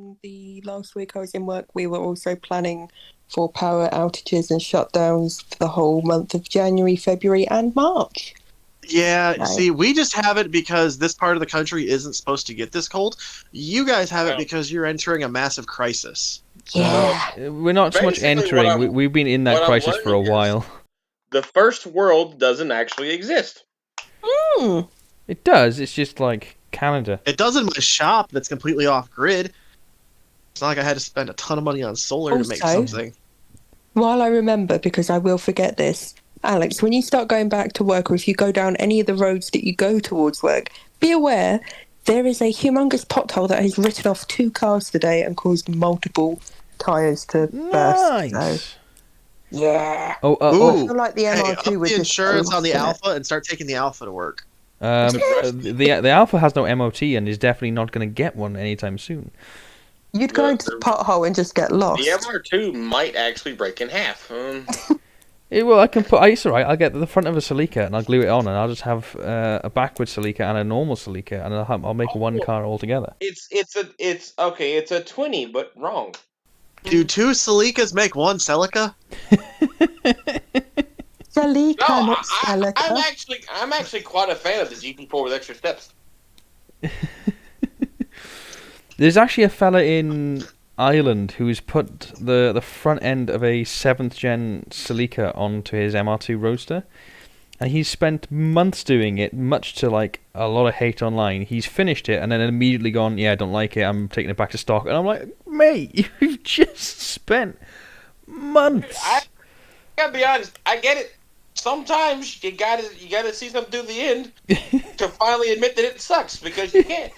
in the last week I was in work, we were also planning for power outages and shutdowns for the whole month of January, February, and March. Yeah, No. see, we just have it because this part of the country isn't supposed to get this cold. You guys have it Well, because you're entering a massive crisis. Yeah. We're not so much basically, entering. We've been in that what I'm crisis for a learning is while. the first world doesn't actually exist. Hmm. It does. It's just like Canada. It does in my shop that's completely off grid. It's not like I had to spend a ton of money on solar to make Also- something. While I remember, because I will forget this, Alex, when you start going back to work or if you go down any of the roads that you go towards work, be aware there is a humongous pothole that has written off 2 cars today and caused multiple tyres to burst. So, Nice. yeah. Oh, I Ooh, feel like the hey, MR2 up would the just insurance on the lost Alpha and start taking the Alpha to work. the Alpha has no MOT and is definitely not going to get one anytime soon. You'd go into the pothole and just get lost. The MR2 might actually break in half. Well, I can put. It's alright. I'll get the front of a Celica and I'll glue it on, and I'll just have a backward Celica and a normal Celica, and I'll make one car altogether. It's okay. It's a 20, but wrong. Do 2 Celicas make 1 Celica? Celica, No, not Celica. I'm actually quite a fan of the GT4 with extra steps. There's actually a fella in Ireland who's put the front end of a 7th gen Celica onto his MR2 Roadster, and he's spent months doing it, much to like a lot of hate online. He's finished it and then immediately gone, yeah, I don't like it, I'm taking it back to stock. And I'm like, mate, you've just spent months. I gotta be honest. I get it. Sometimes you gotta see something through the end to finally admit that it sucks, because you can't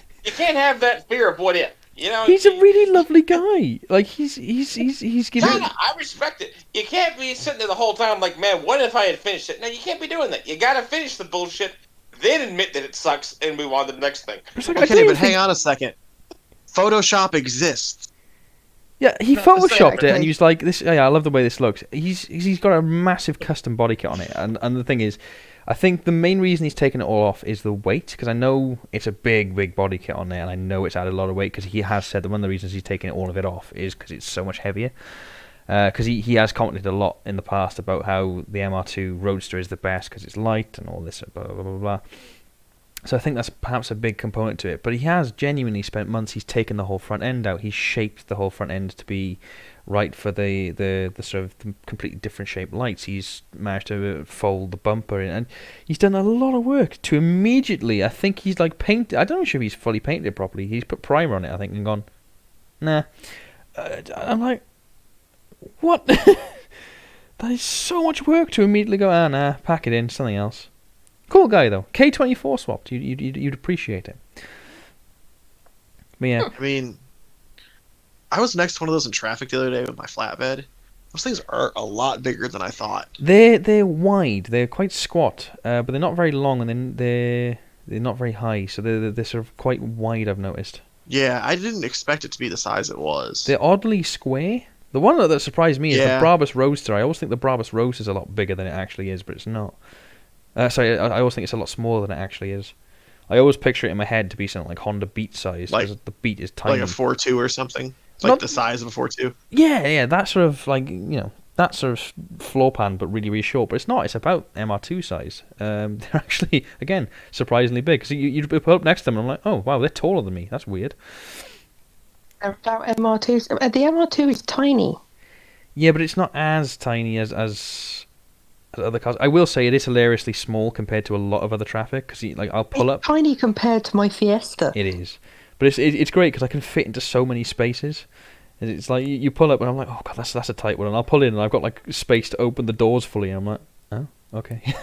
have that fear of what if. You know, He's a really lovely guy. Like he's giving. I respect it. You can't be sitting there the whole time like, man, what if I had finished it? No, you can't be doing that. You gotta finish the bullshit, then admit that it sucks, and move on to the next thing. It's like, I Okay, don't but even hang on a second. Photoshop exists. Yeah, he Not the same. photoshopped it, and he was like, "This, yeah, I love the way this looks." He's got a massive custom body kit on it, and the thing is, I think the main reason he's taken it all off is the weight, because I know it's a big body kit on there, and I know it's added a lot of weight, because he has said that one of the reasons he's taken all of it off is because it's so much heavier. Because he has commented a lot in the past about how the MR2 Roadster is the best because it's light and all this blah blah blah blah. So I think that's perhaps a big component to it. But he has genuinely spent months. He's taken the whole front end out. He's shaped the whole front end to be right for the sort of the completely different shaped lights. He's managed to fold the bumper in, and he's done a lot of work to immediately. I think he's like painted. I don't know if he's fully painted it properly. He's put primer on it, I think, and gone, nah. I'm like, what? That is so much work to immediately go, nah, pack it in, something else. Cool guy though. K24 swapped. You'd appreciate it. But yeah. I mean, I was next to one of those in traffic the other day with my flatbed. Those things are a lot bigger than I thought. They're wide. They're quite squat, but they're not very long, and then they're not very high. So they're sort of quite wide. I've noticed. Yeah, I didn't expect it to be the size it was. They're oddly square. The one that surprised me is the Yeah. Brabus Roadster. I always think the Brabus Roadster is a lot bigger than it actually is, but it's not. Sorry, I always think it's a lot smaller than it actually is. I always picture it in my head to be something like Honda Beat size, Like- because the Beat is tiny. like a 4.2 or something. It's Not- like the size of a 4.2. Yeah, that sort of like that sort of floor pan, but really short. But it's not. It's about MR2 size. They're actually again surprisingly big. Because you put up next to them, and I'm like, oh wow, they're taller than me. That's weird. They're about MR2s. The MR2 is tiny. Yeah, but it's not as tiny as other cars. I will say it is hilariously small compared to a lot of other traffic. Because like I'll pull up. It's tiny compared to my Fiesta. It is, but it's great because I can fit into so many spaces. And it's like you pull up and I'm like, oh god, that's a tight one. And I'll pull in and I've got like space to open the doors fully. And I'm like, oh, okay.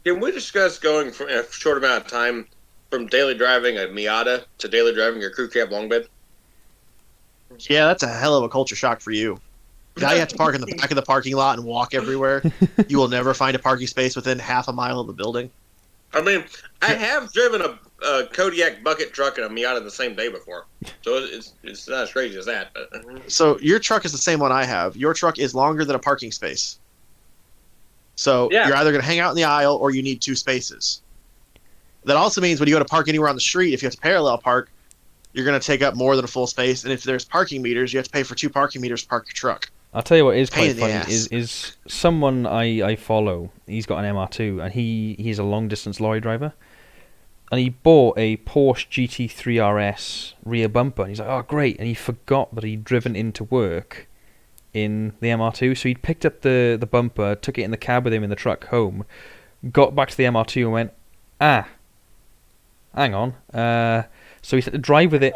Can we discuss going for a short amount of time from daily driving a Miata to daily driving your crew cab long bed? Yeah, that's a hell of a culture shock for you. Now you have to park in the back of the parking lot and walk everywhere. You will never find a parking space within half a mile of the building. I mean, I have driven a Kodiak bucket truck and a Miata the same day before, so it's not as crazy as that. But So your truck is the same one I have. Your truck is longer than a parking space. So Yeah. you're either going to hang out in the aisle or you need 2 spaces. That also means when you go to park anywhere on the street, if you have to parallel park, you're going to take up more than a full space. And if there's parking meters, you have to pay for 2 parking meters to park your truck. I'll tell you what is Pain quite in the funny ass. is someone I follow. He's got an MR2 and he's a long distance lorry driver, and he bought a Porsche GT3 RS rear bumper. And he's like, oh great, and he forgot that he'd driven into work in the MR2, so he picked up the bumper, took it in the cab with him in the truck home, got back to the MR2 and went, hang on. So he had to drive with it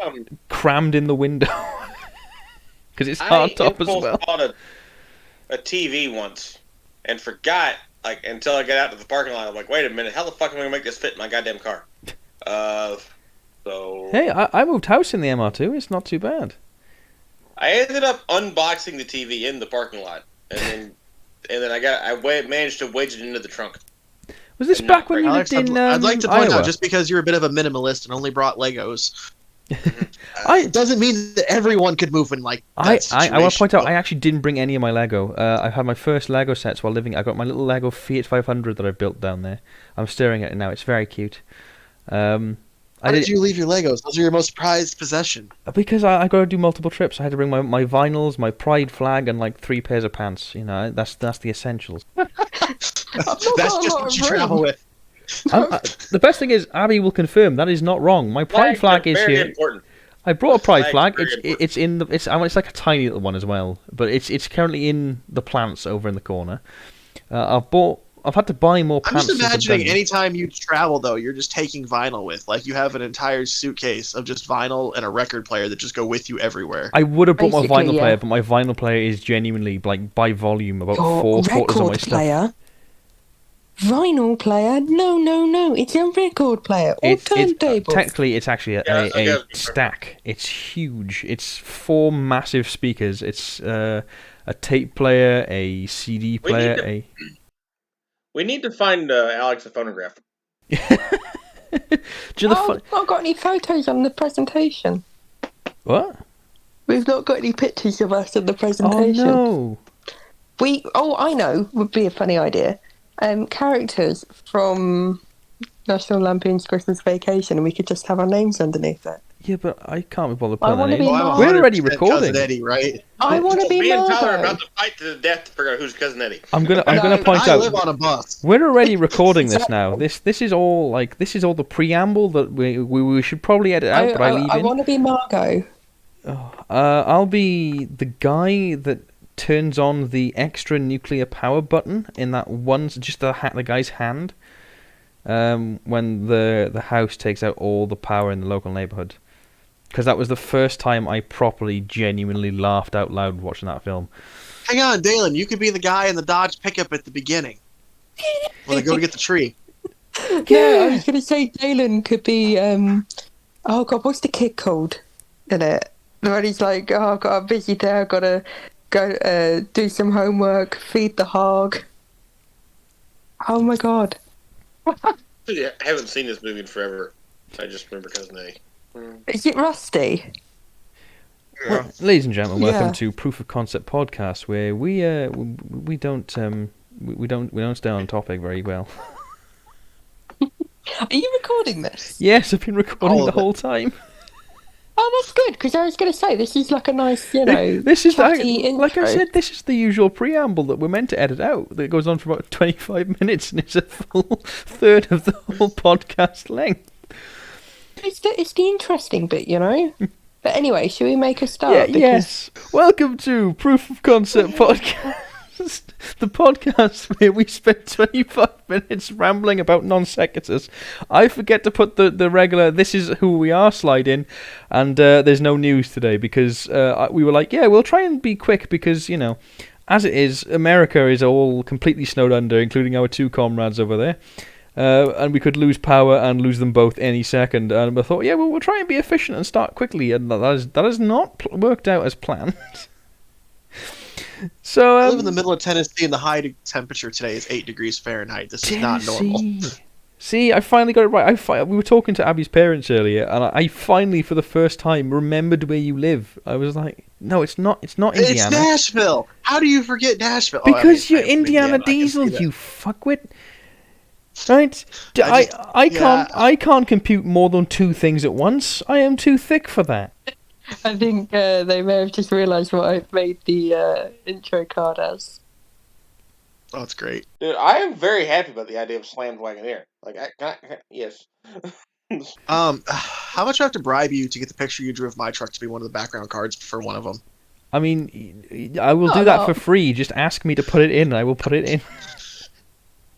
crammed in the window. Because it's hardtop as well. I bought a TV once and forgot, like, until I got out to the parking lot. I'm like, wait a minute, how the fuck am I going to make this fit in my goddamn car? So... Hey, I moved house in the MR2. It's not too bad. I ended up unboxing the TV in the parking lot. And then I managed to wedge it into the trunk. Was this back when you Alex, lived in I'd like to point Iowa? out, just because you're a bit of a minimalist and only brought Legos, it doesn't mean that everyone could move in like that I want to point out, situation. I actually didn't bring any of my Lego. I had my first Lego sets while living. I got my little Lego Fiat 500 that I built down there. I'm staring at it now. It's very cute. How did you leave your Legos? Those are your most prized possession. Because I got to do multiple trips. I had to bring my vinyls, my pride flag, and like 3 pairs of pants. You know, that's the essentials. That's just what you travel with. The best thing is, Abby will confirm that is not wrong. My pride flag is very here. important. I brought a pride flag. Flag's very It's in the. It's like a tiny little one as well, but it's currently in the plants over in the corner. I've had to buy more I'm pants. just since I've imagining done- anytime you travel, though, you're just taking vinyl with. Like, you have an entire suitcase of just vinyl and a record player that just go with you everywhere. I would have brought my Basically, vinyl yeah. player, but my vinyl player is genuinely, like, by volume, about Your 4/4 of my record stuff. player? Vinyl player? No. It's a record player or turntable. Technically, it's actually Yeah, a okay. stack. It's huge. It's 4 massive speakers. It's a tape player, a CD player, We need to find Alex a phonograph. Do you know the We've not got any photos on the presentation. What? We've not got any pictures of us on the Oh presentation. no! I know, would be a funny idea. Characters from National Lampoon's Christmas Vacation, and we could just have our names underneath it. Yeah, but I can't be bothered I putting wanna that in. be I'm Mark. We're already 100% recording. Cousin Eddie, right? I want to be Me and Tyler are Margot. about to fight to the death to figure out who's Cousin Eddie. I'm gonna No, point I out. live on a bus. We're already recording this now. This is all the preamble that we should probably edit out, but I leave I in. want to be Margot. I'll be the guy that turns on the extra nuclear power button in that one, just the guy's hand, when the house takes out all the power in the local neighborhood. Because that was the first time I properly, genuinely laughed out loud watching that film. Hang on, Dalen. You could be the guy in the Dodge pickup at the beginning when they go to get the tree. Yeah, I was going to say Dalen could be. Oh God, what's the kid called in it? When he's like, "Oh, I've got a busy day. I've got to go do some homework, feed the hog." Oh my God! I haven't seen this movie in forever. I just remember Cousin Eddie. Is it Rusty? Well, ladies and gentlemen, welcome Yeah. to Proof of Concept Podcast, where we don't stay on topic very well. Are you recording this? Yes, I've been recording All the of it. whole time. Oh, that's good because I was going to say this is like a nice, This is chatty like I intro. said, this is the usual preamble that we're meant to edit out. That goes on for about 25 minutes, and it's a full third of the whole podcast length. It's the interesting bit, But anyway, should we make a start? Yeah, Because- yes. Welcome to Proof of Concept Podcast, the podcast where we spend 25 minutes rambling about non sequiturs. I forget to put the regular "this is who we are" slide in, and there's no news today because we were like, yeah, we'll try and be quick because as it is, America is all completely snowed under, including our 2 comrades over there. And we could lose power and lose them both any second. And I thought, yeah, well, we'll try and be efficient and start quickly. And that has not worked out as planned. So I live in the middle of Tennessee, and the high temperature today is 8 degrees Fahrenheit. This is not normal. See, I finally got it right. We were talking to Abby's parents earlier, and I finally, for the first time, remembered where you live. I was like, no, it's not. It's not It's Indiana. Nashville. How do you forget Nashville? Because I you're am from Indiana I can see Diesel, that. you fuckwit. Right? Yeah. I can't compute more than 2 things at once. I am too thick for that. I think they may have just realised what I've made the intro card as. Oh, that's great. Dude, I am very happy about the idea of Slammed Wagoneer. Like, yes. How much do I have to bribe you to get the picture you drew of my truck to be one of the background cards for one of them? I mean, I will do that for free. Just ask me to put it in, and I will put it in.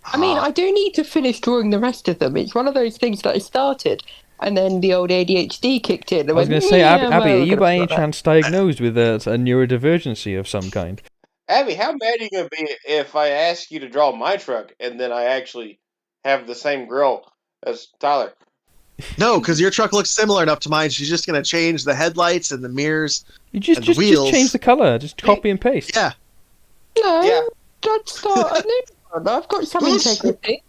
I mean, I do need to finish drawing the rest of them. It's one of those things that I started, and then the old ADHD kicked in. I was going to say, Abby, are you by any chance diagnosed with a neurodivergency of some kind? Abby, how mad are you going to be if I ask you to draw my truck and then I actually have the same girl as Tyler? No, because your truck looks similar enough to mine. She's just going to change the headlights and the mirrors. You just wheels. change the color. Just copy and paste. Yeah. No, Yeah. I'd start a new one. I've got some integrity.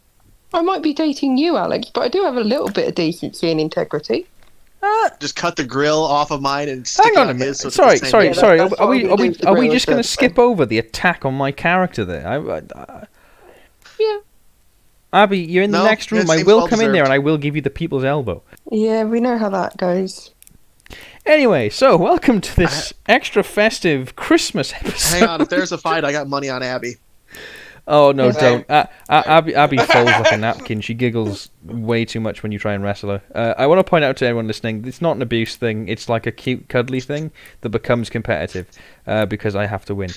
I might be dating you, Alex, but I do have a little bit of decency and integrity. Just cut the grill off of mine and stick Hang it on a on minute. his. So it's Sorry. the same Yeah, color. that's Are what I'm we gonna do are we to just going to Grill skip over the attack on my character there? Yeah. Abby, you're in the No, next room. it I seems will well come in there deserved. and I will give you the people's elbow. Yeah, we know how that goes. Anyway, so welcome to this extra festive Christmas episode. Hang on, if there's a fight, I got money on Abby. Oh no, Same. don't. Abby folds like a napkin. She giggles way too much when you try and wrestle her. I want to point out to everyone listening, it's not an abuse thing. It's like a cute, cuddly thing that becomes competitive because I have to win.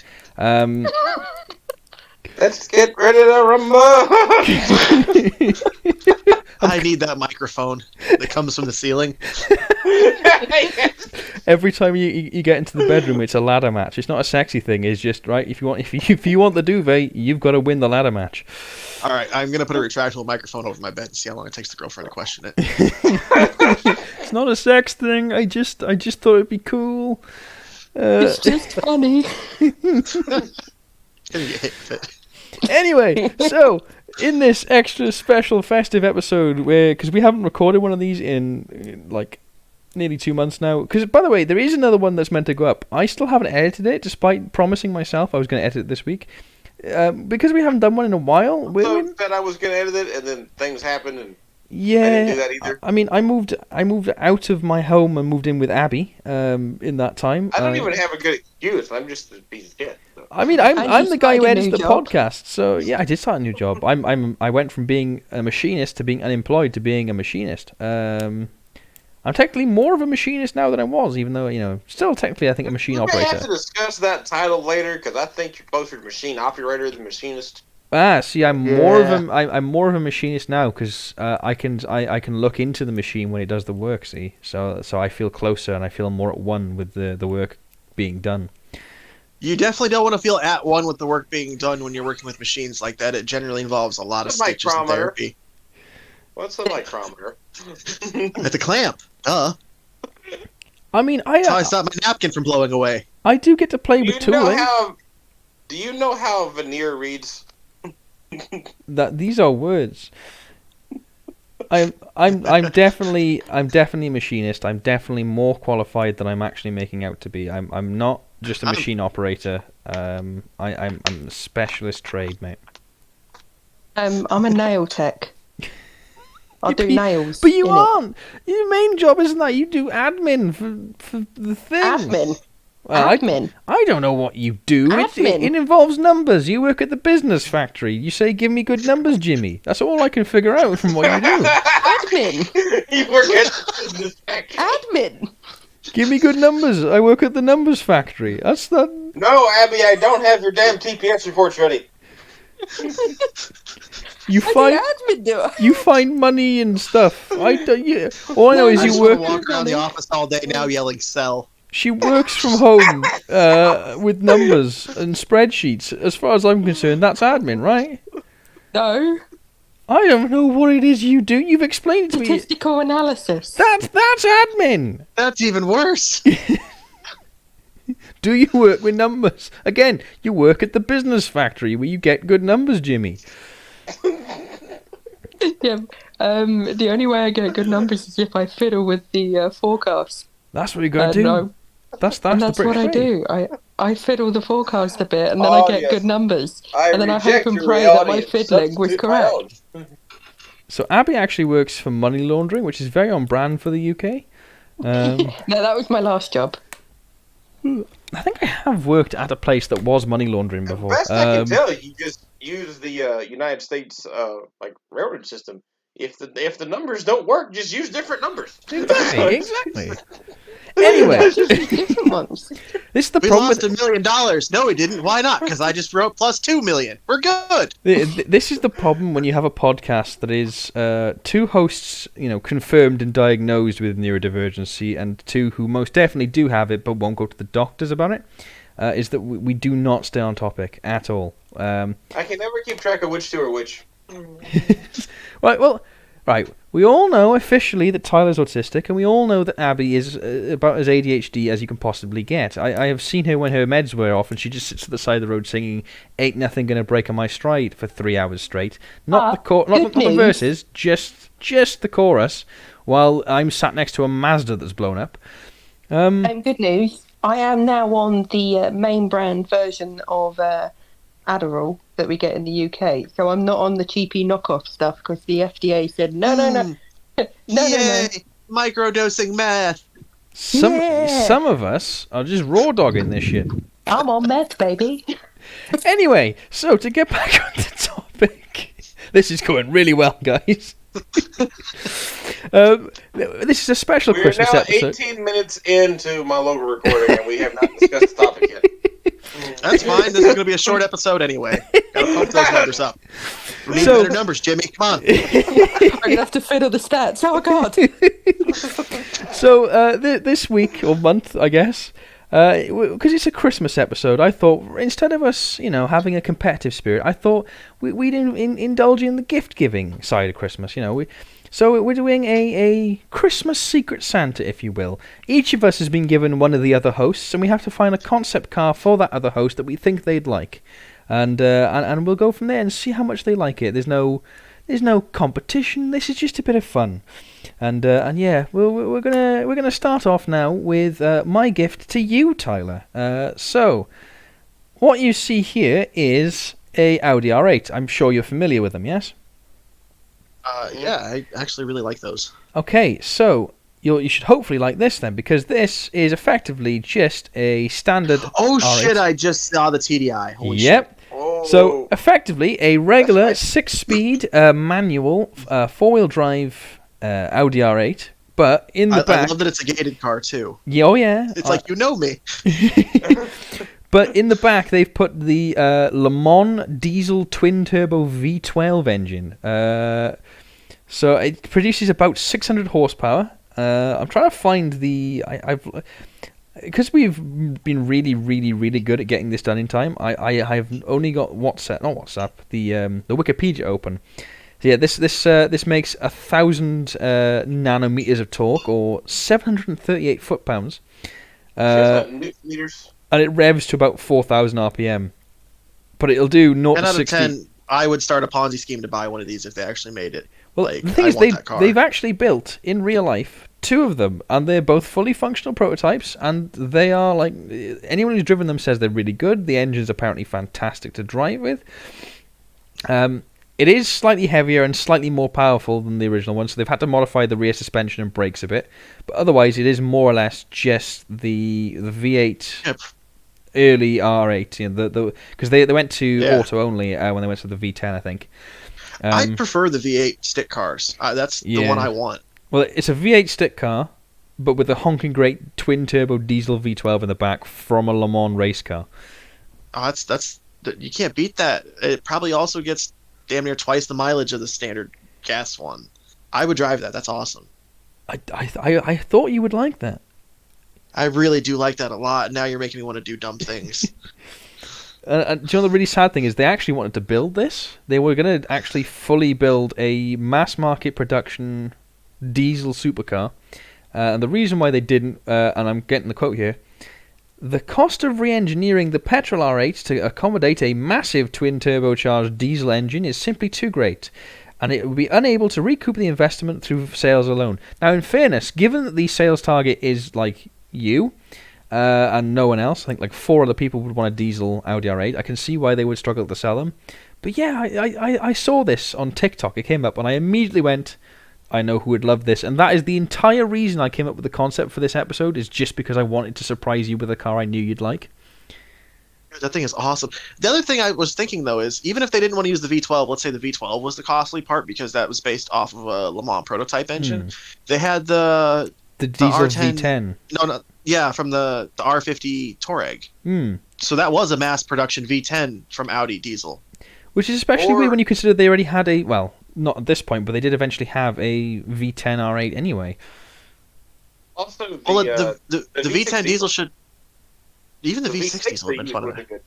Let's get ready to rumble! I need that microphone that comes from the ceiling. Every time you get into the bedroom, it's a ladder match. It's not a sexy thing. It's just right. If you want the duvet, you've got to win the ladder match. All right, I'm gonna put a retractable microphone over my bed and see how long it takes the girlfriend to question it. It's not a sex thing. I just thought it'd be cool. It's just funny. It's gonna get hit with it. Anyway, so in this extra special festive episode, because we haven't recorded one of these in like nearly 2 months now. Because by the way, there is another one that's meant to go up. I still haven't edited it, despite promising myself I was going to edit it this week. Because we haven't done one in a while. So said I was going to edit it, and then things happened, and Yeah, I didn't do that either. I mean, I moved out of my home and moved in with Abby. In that time, I don't even have a good excuse. I'm just a piece of shit. So. I mean, And I'm you the guy who started a edits new the job. podcast. So yeah, I did start a new job. I went from being a machinist to being unemployed to being a machinist. I'm technically more of a machinist now than I was, even though still technically I think a machine We may operator. have to discuss that title later because I think you're closer to machine operator than machinist. See, I'm more of a machinist now because I can look into the machine when it does the work. See, so I feel closer and I feel more at one with the work being done. You definitely don't want to feel at one with the work being done when you're working with machines like that. It generally involves a lot of What's stitches and micrometer? therapy. What's the micrometer? At the clamp. Duh. I mean, That's how I stopped my napkin from blowing away. I do get to play with tooling. Do you know how veneer reads? That these are words. I'm definitely a machinist. I'm definitely more qualified than I'm actually making out to be. I'm not just a machine operator. I'm a specialist trade, mate. I'm a nail tech. I'll do nails. But you in it. aren't. Your main job isn't that. You do admin for the thing. Admin. Well, Admin. I don't know what you do. Admin. It involves numbers. You work at the business factory. You say, "Give me good numbers, Jimmy." That's all I can figure out from what you do. Admin. You work at this factory. Admin. Give me good numbers. I work at the numbers factory. That's that. No, Abby, I don't have your damn TPS reports ready. You I find do admin do it. you find money and stuff. I don't. Yeah. All I know is I you just work. want to walk around the office all day now yelling "sell." She works from home with numbers and spreadsheets. As far as I'm concerned, that's admin, right? No. I don't know what it is you do. You've explained it to me. Statistical analysis. That's admin. That's even worse. Do you work with numbers? Again, you work at the business factory where you get good numbers, Jimmy. Yeah. The only way I get good numbers is if I fiddle with the forecast. That's what you got to do. No. That's And the that's British what I way. do. I fiddle the forecast a bit, and then Oh, I get yes. good numbers. I And then I reject hope and your pray that my reality and fiddling was substitute correct. biology. So Abby actually works for money laundering, which is very on brand for the UK. No, that was my last job. I think I have worked at a place that was money laundering before. Best I can tell, you just use the United States like railroad system. If the numbers don't work, just use different numbers. Exactly. Anyway, Different ones. this is the We problem lost with $1 million. No, we didn't. Why not? Because I just wrote plus $2 million. We're good. this is the problem when you have a podcast that is two hosts, confirmed and diagnosed with neurodivergency, and two who most definitely do have it but won't go to the doctors about it. Is that we do not stay on topic at all. I can never keep track of which two are which. Right. We all know officially that Tyler's autistic, and we all know that Abby is about as ADHD as you can possibly get. I have seen her when her meds wear off, and she just sits at the side of the road singing "Ain't Nothing Gonna Break My Stride" for 3 hours straight. Not the verses, just the chorus. While I'm sat next to a Mazda that's blown up. Good news. I am now on the main brand version of Adderall that we get in the UK. So I'm not on the cheapy knockoff stuff because the FDA said no. no. Microdosing meth. Some of us are just raw dogging this shit. I'm on meth, baby. Anyway, so to get back on the topic, this is going really well, guys. This is a special Christmas episode. We're now 18 minutes into my local recording, and we have not discussed the topic yet. That's fine. This is going to be a short episode anyway. Gotta pump those numbers up. We need better numbers, Jimmy. Come on. I'm going to have to fiddle the stats. Oh, God. So this week, or month, I guess, because it's a Christmas episode, I thought instead of us, having a competitive spirit, I thought we'd indulge in the gift-giving side of Christmas. So we're doing a Christmas Secret Santa, if you will. Each of us has been given one of the other hosts, and we have to find a concept car for that other host that we think they'd like, and we'll go from there and see how much they like it. There's no competition. This is just a bit of fun, and yeah, we're gonna start off now with my gift to you, Tyler. So what you see here is a Audi R8. I'm sure you're familiar with them, yes? Yeah, I actually really like those. Okay, so you should hopefully like this then, because this is effectively just a standard Oh R8. shit, I just saw the TDI. Holy Yep. shit. Oh. So effectively a regular 6-speed manual 4-wheel drive Audi R8, but in the back... I love that it's a gated car too. Yeah, oh yeah. It's like, you know me. But in the back they've put the Le Mans diesel twin-turbo V12 engine. So it produces about 600 horsepower. I'm trying to find the... Because we've been really, really, really good at getting this done in time, I've only got the Wikipedia open. So yeah, this makes 1,000 nanometers of torque, or 738 foot-pounds. Meters. And it revs to about 4,000 RPM. But it'll do 0 10 to out of 60. 10, I would start a Ponzi scheme to buy one of these if they actually made it. Well, the thing is, they've actually built, in real life, 2 of them, and they're both fully functional prototypes, and they are, like, anyone who's driven them says they're really good. The engine's apparently fantastic to drive with. It is slightly heavier and slightly more powerful than the original one, so they've had to modify the rear suspension and brakes a bit. But otherwise, it is more or less just the V8 early R8, because they went to auto only when they went to the V10, I think. I prefer the V8 stick cars. That's the one I want. Well, it's a V8 stick car, but with a honking great twin-turbo diesel V12 in the back from a Le Mans race car. Oh, that's you can't beat that. It probably also gets damn near twice the mileage of the standard gas one. I would drive that. That's awesome. I thought you would like that. I really do like that a lot. Now you're making me want to do dumb things. Do you know the really sad thing is they actually wanted to build this. They were going to actually fully build a mass market production diesel supercar. And the reason why they didn't, and I'm getting the quote here, the cost of re-engineering the petrol R8 to accommodate a massive twin-turbocharged diesel engine is simply too great, and it would be unable to recoup the investment through sales alone. Now, in fairness, given that the sales target is like you and no one else, I think like 4 other people would want a diesel Audi R8. I can see why they would struggle to sell them, But yeah, I saw this on TikTok. It came up, and I immediately went, I know who would love this. And that is the entire reason I came up with the concept for this episode, is just because I wanted to surprise you with a car I knew you'd like. That thing is awesome. The other thing I was thinking, though, is even if they didn't want to use the V12, let's say the V12 was the costly part because that was based off of a Le Mans prototype engine, they had the diesel R10, V10. No, yeah, from the R50 Touareg. So that was a mass production V10 from Audi diesel. Which is especially weird when you consider they already had a, well, not at this point, but they did eventually have a V10 R8 anyway. Also, the V10 diesel should... Even the V6 diesel would have been fun.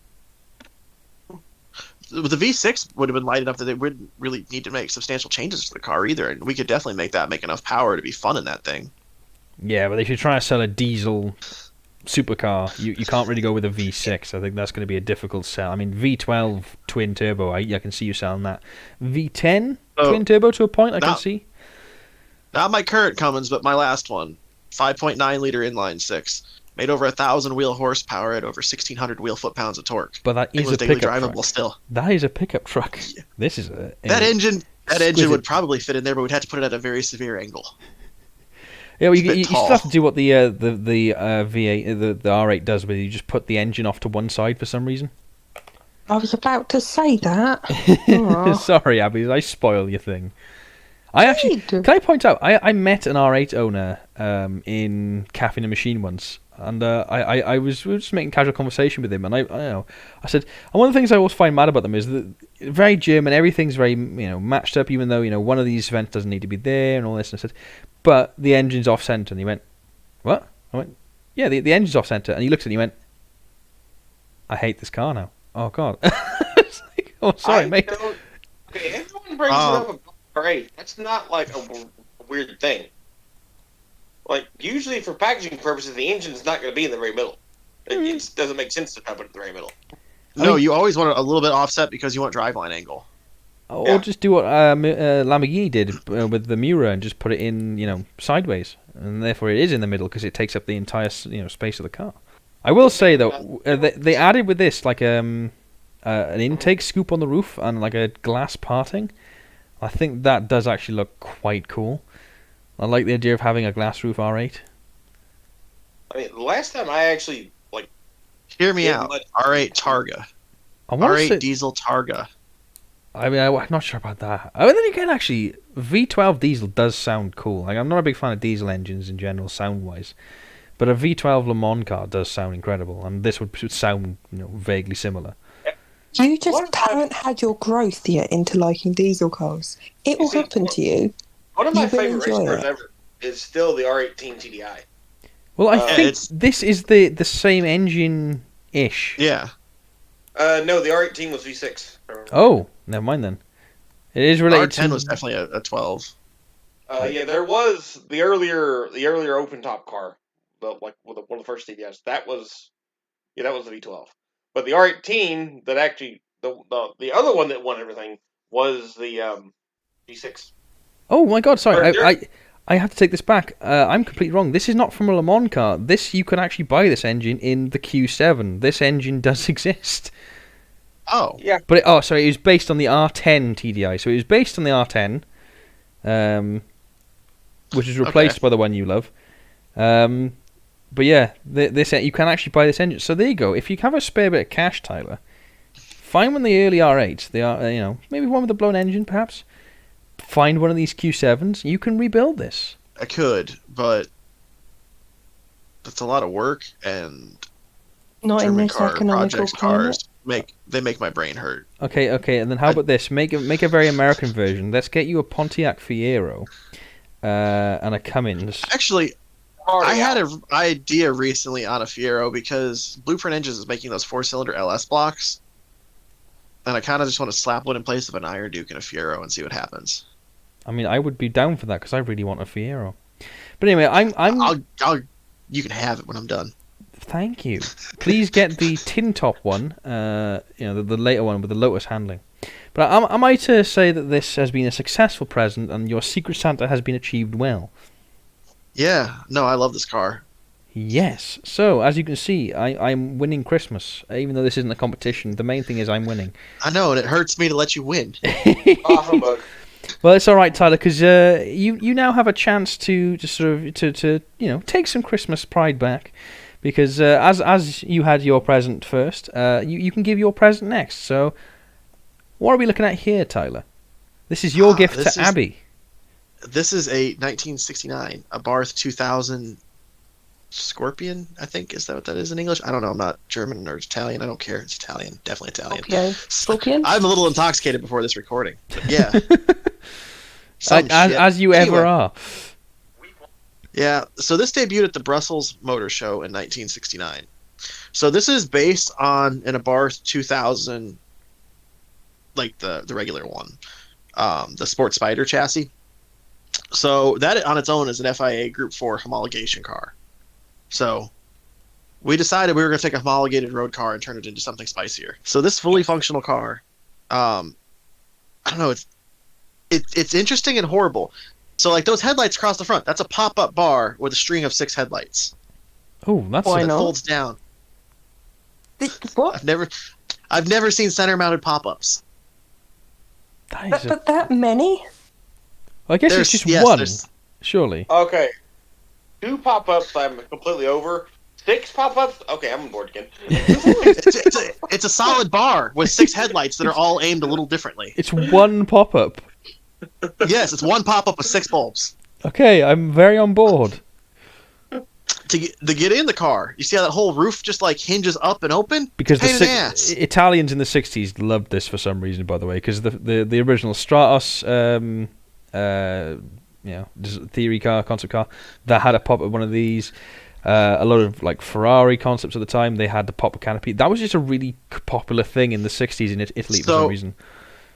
The V6 would have been light enough that they wouldn't really need to make substantial changes to the car either, and we could definitely make enough power to be fun in that thing. Yeah, but if you're trying to sell a diesel supercar, you can't really go with a V6. I think that's going to be a difficult sell. I mean, V12 twin turbo, I can see you selling that. V10 twin turbo to a point, I can see. Not my current Cummins, but my last one. 5.9 liter inline six. Made over 1,000 wheel horsepower at over 1,600 wheel foot-pounds of torque. But that is a pickup truck. Still. That is a pickup truck. Yeah. This is that engine would probably fit in there, but we'd have to put it at a very severe angle. Yeah, well, you still have to do what the V8 the R8 does, where you just put the engine off to one side for some reason. I was about to say that. Sorry, Abby, I spoil your thing. Can I point out? I met an R8 owner in Cafe in a Machine once. And we were just making casual conversation with him, and I said, and one of the things I always find mad about them is that very German, everything's very matched up, even though one of these vents doesn't need to be there and all this. And I said, but the engine's off center, and he went, what? I went, yeah, the engine's off center, and he looked at it and he went, I hate this car now. Oh God. It's like, oh, sorry, mate. Okay, everyone brings it up. Great, that's not like a weird thing. Like, usually for packaging purposes, the engine's not going to be in the very middle. It doesn't make sense to have it in the very middle. No, you always want it a little bit offset because you want driveline angle. Or just do what Lamborghini did with the Miura and just put it in, sideways. And therefore it is in the middle because it takes up the entire, space of the car. I will say, though, they added with this, like, an intake scoop on the roof and, like, a glass parting. I think that does actually look quite cool. I like the idea of having a glass roof R8. I mean, the last time I actually, Hear me out. R8 Targa. R8 diesel Targa. I mean, I'm not sure about that. I mean, then again, actually, V12 diesel does sound cool. Like, I'm not a big fan of diesel engines in general, sound-wise. But a V12 Le Mans car does sound incredible, and this would sound, vaguely similar. You just haven't had your growth yet into liking diesel cars. It will happen to you. One of my favorite race cars ever is still the R18 TDI. Well, I think this is the same engine-ish. Yeah. No, the R18 was V6. Oh, never mind then. It is related R10 was definitely a 12. Yeah, there was the earlier open top car, one of the first TDIs. That was the V12. But the R18 that actually the other one that won everything was the V6. Oh my God! Sorry, I have to take this back. I'm completely wrong. This is not from a Le Mans car. You can actually buy this engine in the Q7. This engine does exist. Oh yeah. But it was based on the R10 TDI. So it was based on the R10, which is replaced by the one you love. But yeah, this you can actually buy this engine. So there you go. If you have a spare bit of cash, Tyler, find one of the early R8s. They are, maybe one with a blown engine, perhaps. Find one of these Q7s. You can rebuild this. I could, but that's a lot of work, and not in this economical climate. Make my brain hurt. Okay, and then how about this? Make a very American version. Let's get you a Pontiac Fiero and a Cummins. Actually, I had an idea recently on a Fiero because Blueprint Engines is making those 4-cylinder LS blocks, and I kind of just want to slap one in place of an Iron Duke and a Fiero and see what happens. I mean, I would be down for that because I really want a Fiero. But anyway, you can have it when I'm done. Thank you. Please get the tin top one, the later one with the Lotus handling. But am I to say that this has been a successful present and your Secret Santa has been achieved well? Yeah, no, I love this car. Yes. So, as you can see, I'm winning Christmas. Even though this isn't a competition, the main thing is I'm winning. I know, and it hurts me to let you win. Humbug. Well, it's all right, Tyler, because you now have a chance to sort of to take some Christmas pride back, because as you had your present first, you can give your present next. So, what are we looking at here, Tyler? This is your gift to Abby. This is a 1969 Abarth 2000 Scorpion, I think. Is that what that is in English? I don't know. I'm not German or Italian. I don't care. It's Italian. Definitely Italian. Okay. Scorpion? I'm a little intoxicated before this recording. But yeah. As you ever are. Yeah. So this debuted at the Brussels Motor Show in 1969. So this is based on an Abarth 2000, like the regular one, the Sport Spider chassis. So that on its own is an FIA Group 4 homologation car. So we decided we were going to take a homologated road car and turn it into something spicier. So this fully functional car, I don't know, it's interesting and horrible. So like those headlights across the front, that's a pop-up bar with a string of 6 headlights. Oh, that's Why that not? folds down. What? I've never seen center-mounted pop-ups. But that many? I guess it's just one, surely. Okay. 2 pop-ups, I'm completely over. 6 pop-ups? Okay, I'm on board again. It's a solid bar with 6 headlights that are all aimed a little differently. It's one pop-up. Yes, it's one pop-up with 6 bulbs. Okay, I'm very on board. To get in the car, you see how that whole roof just like hinges up and open? Because Pain in the ass. Italians in the 60s loved this for some reason, by the way, because the original Stratos theory car, concept car, that had a pop-up one of these. A lot of like Ferrari concepts at the time, they had the pop-up canopy. That was just a really popular thing in the 60s in Italy for some reason.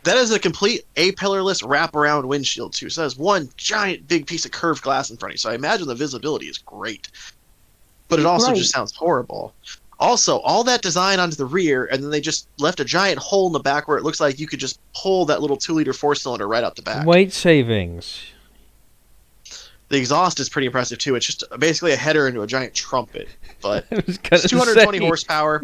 That is a complete A-pillarless wraparound windshield too. So that is one giant big piece of curved glass in front of you. So I imagine the visibility is great. But it also just sounds horrible. Also, all that design onto the rear, and then they just left a giant hole in the back where it looks like you could just pull that little 2-liter 4-cylinder right out the back. Weight savings. The exhaust is pretty impressive too. It's just basically a header into a giant trumpet. But it's 220 horsepower.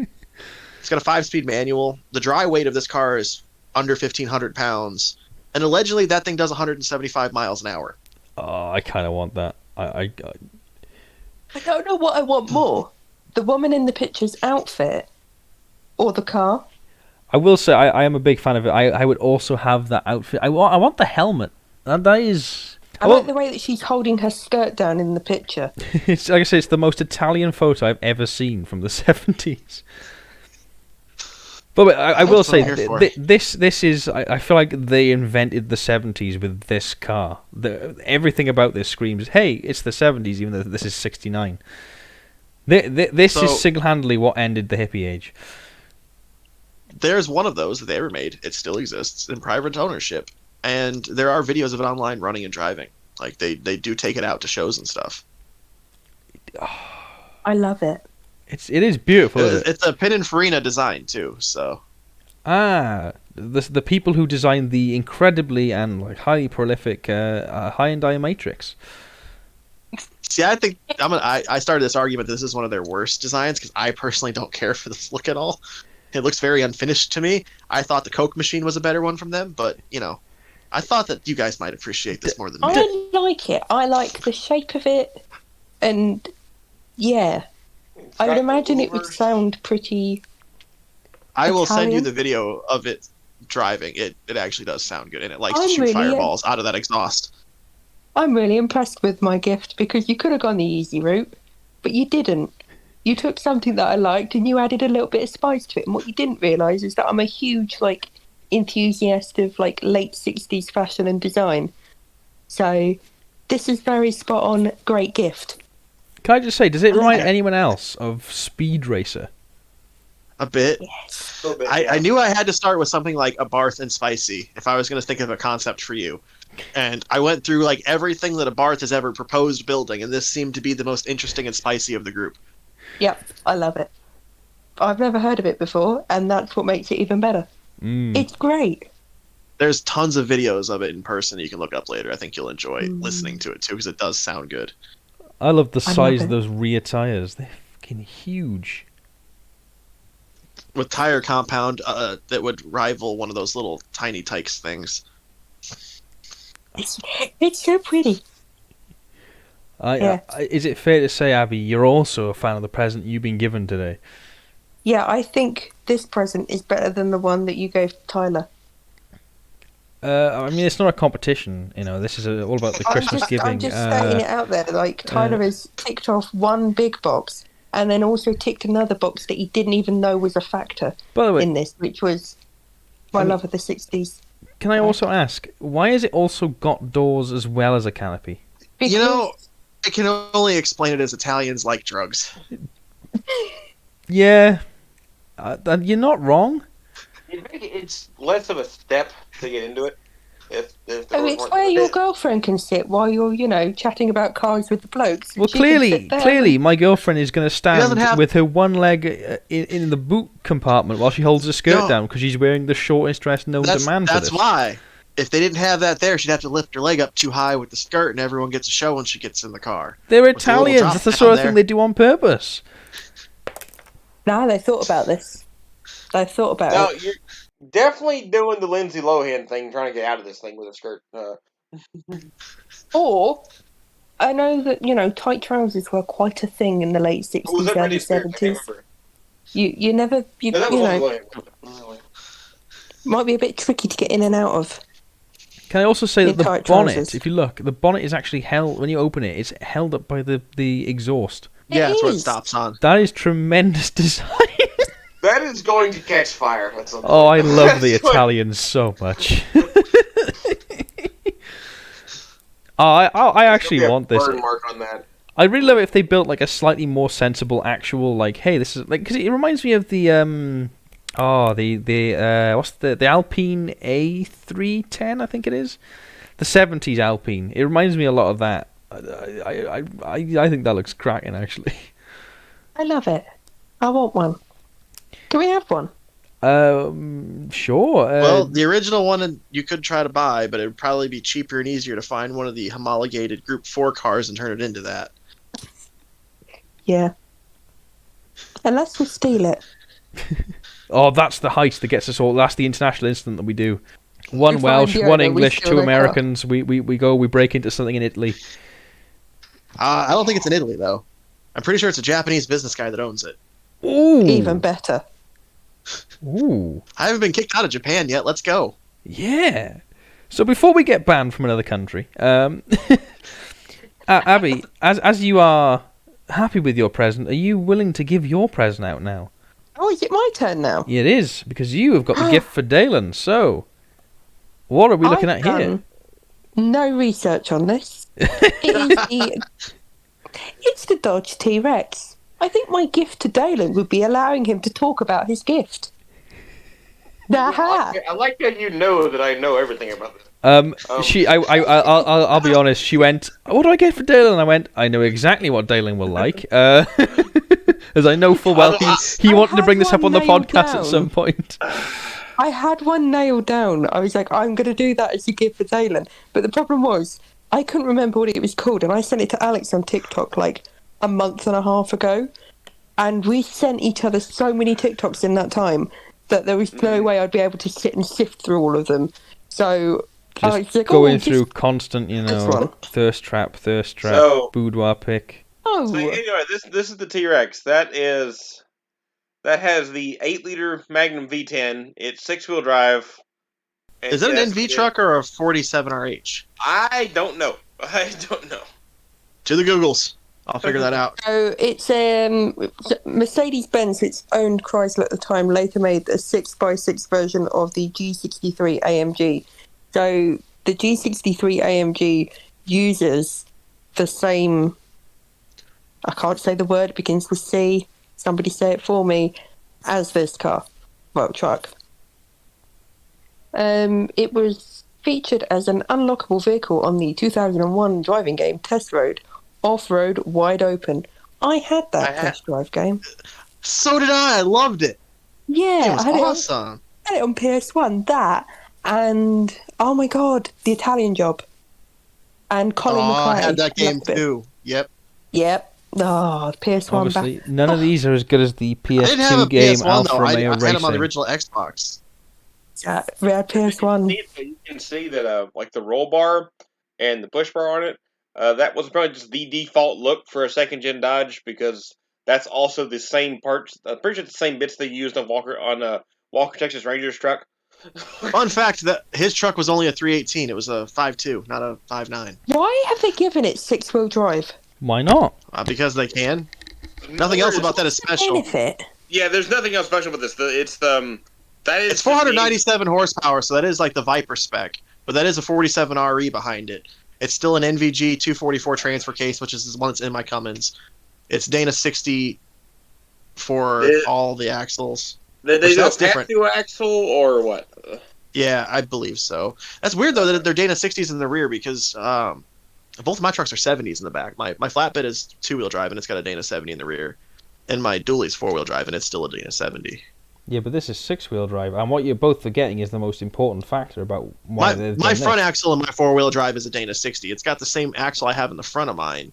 It's got a 5-speed manual. The dry weight of this car is under 1,500 pounds. And allegedly that thing does 175 miles an hour. Oh, I kind of want that. I don't know what I want more. The woman in the picture's outfit or the car. I will say I am a big fan of it. I would also have that outfit. I want the helmet. And that is... I like the way that she's holding her skirt down in the picture. It's like I say, it's the most Italian photo I've ever seen from the 70s. But I will say, this is... I feel like they invented the 70s with this car. Everything about this screams, hey, it's the 70s, even though this is 69. This is single-handedly what ended the hippie age. There's one of those that they ever made. It still exists in private ownership. And there are videos of it online running and driving. Like, they do take it out to shows and stuff. I love it. It is beautiful. It's a Pininfarina design too. So the people who designed the incredibly and like highly prolific high-end Diamatrix. See, I think I started this argument that this is one of their worst designs because I personally don't care for this look at all. It looks very unfinished to me. I thought the Coke machine was a better one from them, but I thought that you guys might appreciate this more than me. I like it. I like the shape of it, and yeah. I would imagine it would sound pretty I will Italian. send you the video of it driving. It actually does sound good, and it likes to shoot fireballs out of that exhaust. I'm really impressed with my gift because you could have gone the easy route, but you didn't. You took something that I liked and you added a little bit of spice to it. And what you didn't realise is that I'm a huge enthusiast of late 60s fashion and design. So this is very spot on, great gift. Can I just say, does it remind anyone else of Speed Racer? A bit. Yes. I knew I had to start with something like Abarth and Spicy if I was going to think of a concept for you. And I went through everything that Abarth has ever proposed building, and this seemed to be the most interesting and spicy of the group. Yep, I love it. I've never heard of it before, and that's what makes it even better. It's great. There's tons of videos of it in person you can look up later. I think you'll enjoy listening to it too because it does sound good. I love the I size love of those rear tires. They're fucking huge. With tire compound that would rival one of those little tiny Tykes things. It's so pretty. Yeah. Is it fair to say, Abby, you're also a fan of the present you've been given today? Yeah, I think this present is better than the one that you gave Tyler. I mean, it's not a competition, you know. This is all about the Christmas giving. I'm just stating it out there. Like, Tyler has ticked off one big box and then also ticked another box that he didn't even know was a factor By the way, in this, which was my love of the 60s. Can I also ask, why has it also got doors as well as a canopy? Because, You know, I can only explain it as Italians like drugs. Yeah, you're not wrong. You think it's less of a step to get into it? If the oh, doors it's weren't- where your girlfriend can sit while you're, chatting about cars with the blokes. Well, She can sit there clearly, my girlfriend is going to stand doesn't have- with her one leg in the boot compartment while she holds her skirt down because she's wearing the shortest dress known to man for That's this. why. If they didn't have that there, she'd have to lift her leg up too high with the skirt, and everyone gets a show when she gets in the car. They're With the little Italians. drop That's the down sort of there. thing they do on purpose. No, they thought about this. They thought about No, it. you're definitely doing the Lindsay Lohan thing, trying to get out of this thing with a skirt. Or, I know that, tight trousers were quite a thing in the late 60s, Was it early Britney Spears? I can't 70s. remember. You never, No, that was Lindsay Lohan. might be a bit tricky to get in and out of. Can I also say that In the tight bonnet, trousers. if you look, the bonnet is actually held, when you open it, it's held up by the exhaust. Yeah, that's what it is. stops on. That is tremendous design. That is going to catch fire at some point. Oh, I love the That's what- Italians so much. I actually There'll want be a this. burn mark on that. I really love it if they built like a slightly more sensible actual like, hey, this is like, because it reminds me of the what's the Alpine A310, I think it is, the 70s Alpine. It reminds me a lot of that. I think that looks cracking actually. I love it. I want one. Can we have one? Sure. Well, the original one you could try to buy, but it would probably be cheaper and easier to find one of the homologated Group 4 cars and turn it into that. Yeah. Unless we steal it. Oh, that's the heist that gets us all. That's the international incident that we do. One We find Welsh, the one owner, we English, steal two their car. Americans. We break into something in Italy. I don't think it's in Italy, though. I'm pretty sure it's a Japanese business guy that owns it. Ooh. Even better. Ooh. I haven't been kicked out of Japan yet. Let's go. Yeah. So before we get banned from another country, Abby, as you are happy with your present, are you willing to give your present out now? Oh, is it my turn now? Yeah, it is, because you have got the gift for Dalen. So, what are we looking I've at here? done no research on this. It's the Dodge T-Rex. I think my gift to Dalen would be allowing him to talk about his gift. Aha! I like that you know that I know everything about this. I'll be honest. She went, "What do I get for Dalen?" And I went, "I know exactly what Dalen will like." As I know full well, he wanted to bring this up on the one nailed podcast at down. some point. I had one nailed down. I was like, I'm going to do that as a gift for Dalen. But the problem was, I couldn't remember what it was called, and I sent it to Alex on TikTok like a month and a half ago. And we sent each other so many TikToks in that time that there was no way I'd be able to sit and sift through all of them. So I was Just like, going just- through constant, this one. thirst trap, So- boudoir pick. Oh, So anyway, this is the T-Rex. That has the 8-liter Magnum V10. It's 6-wheel drive. And Is that yes, an NV it- truck or a 47RH? I don't know. I don't know. To the Googles. I'll figure that out. So it's Mercedes-Benz, its owned Chrysler at the time, later made a 6x6 version of the G63 AMG. So the G63 AMG uses the same, I can't say the word, it begins with C, somebody say it for me, as this car, well, truck. It was featured as an unlockable vehicle on the 2001 driving game Test Road, off-road, wide open. I had that test drive game. So did I. I loved it. Yeah, It was I had awesome. it on PS1. That and oh my god, the Italian Job and Colin McRae. I had that game Loved it. too. Yep. Yep. Oh, PS1 back. Obviously, none of these are as good as the I didn't have a PS2 game PS1 though. Alfa Romeo I had them on the Racing. original Xbox. We had PS1. You can see that like the roll bar and the push bar on it, that was probably just the default look for a second gen Dodge because that's also the same parts. I'm pretty sure it's the same bits they used on Walker Texas Ranger's truck. Fun fact that his truck was only a 318. It was a 5.2, not a 5.9. Why have they given it 6-wheel drive? Why not? Because they can. Nothing else about that is special. Benefit. Yeah, there's nothing else special about this. It's 497 horsepower, so that is like the Viper spec, but that is a 47 RE behind it. It's still an NVG 244 transfer case, which is the one that's in my Cummins. It's Dana 60 for all the axles. Did they do a pass-through axle or what? Yeah, I believe so. That's weird though that they're Dana 60s in the rear because both of my trucks are 70s in the back. My flatbed is 2-wheel drive and it's got a Dana 70 in the rear, and my dually's 4-wheel drive and it's still a Dana 70. Yeah, but this is 6-wheel drive, and what you're both forgetting is the most important factor about why they've done my front this. axle in my 4-wheel drive is a Dana 60. It's got the same axle I have in the front of mine